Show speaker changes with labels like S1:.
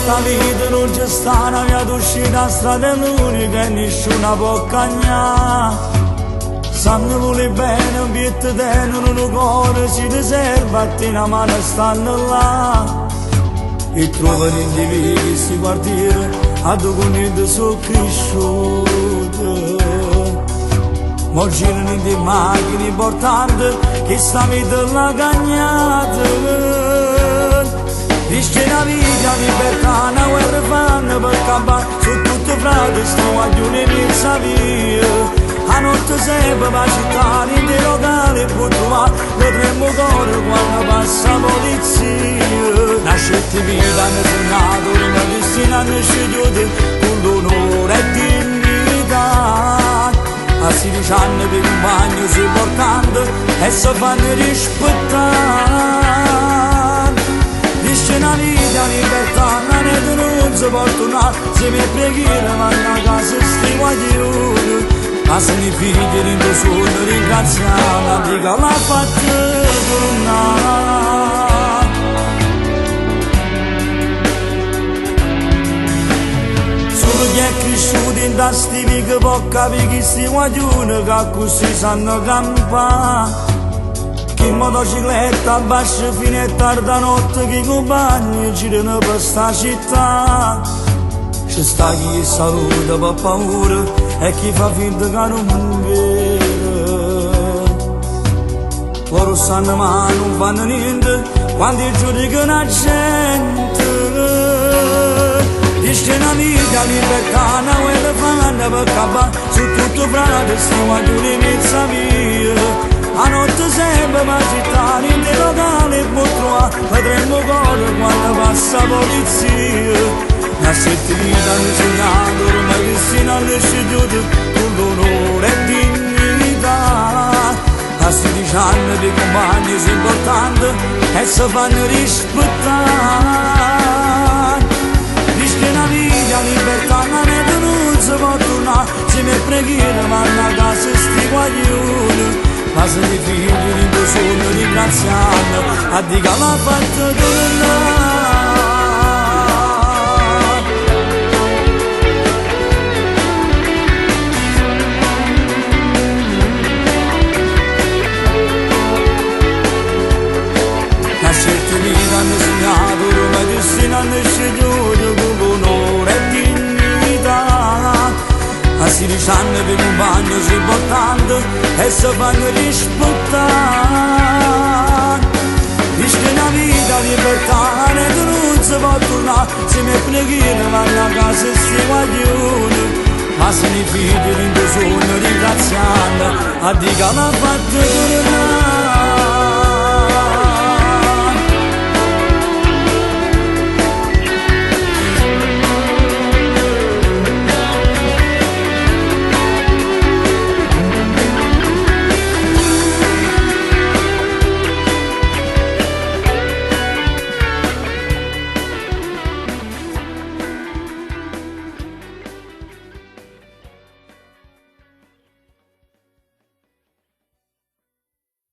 S1: sta vita non c'è sta una via d'uscita, strada è l'unica e nessuno può cagnare. Sanno vuole bene, un pietto tenere un cuore, si riserva a te una mano e stanno là. E trovano individui che si quartiere, a dove sono cresciuti. Ma girano di macchine importanti, che sta vita la cagnata. Dice la vita, libertà, una guerra fanno per campare, su tutto frate, stiamo a chiudere in sa via. A notte sempre la città, in dei locali può trovare, vedremo cuore quando passa la polizia. Nascete vita, hanno sognato, una destina hanno scegliuto, con l'onore e dignità. A 16 anni per un bagno si portando e si fanno rispettare. Dice una vita, libertà, non si porta una, se mi preghiera, vanno a casa e sti guaglioni. Ma se mi figli in tuo sogno ringraziamo, dica l'ha fatta tornare. Solo chi è cresciuto in tasti che può capire che sti guaglioni che così sanno campare. Chi in motocicletta abbascia fino a tarda notte, che i compagni girano per sta città. C'è sta chi saluta per paura e chi fa finta che non vede. Loro sanno ma non fanno niente quando giudicano la gente. Dice una vita, libertà, una guerra fanno per campare, su tutto frate stiamo a chiudere mezza via. A notte sempre ma città, in dei locali può trovare, vedremo cuore quando passa la polizia. Nascete vita hanno segnato, una destina hanno scegliuto, con l'onore e dignità. A 16 anni di compagni si importanti e si fanno rispettare. Dice una vita, libertà, non è che non si può tornare, se mi preghiera vanno a casa e sti guaglioni. Ma se mi figli in tuo sogno ringraziando, a di che l'ha fatto tornare. Hanno segnato, una destina hanno scegliuto, con l'onore e dignità. A 16 anni per un bagno si portando e si fanno rispettare. Dice una vita, libertà, che non si può tornare, se mi preghiera vanno a casa e si guaglioni. Ma se mi figli in tuo sogno ringraziando, a di che l'ha fatto tornare.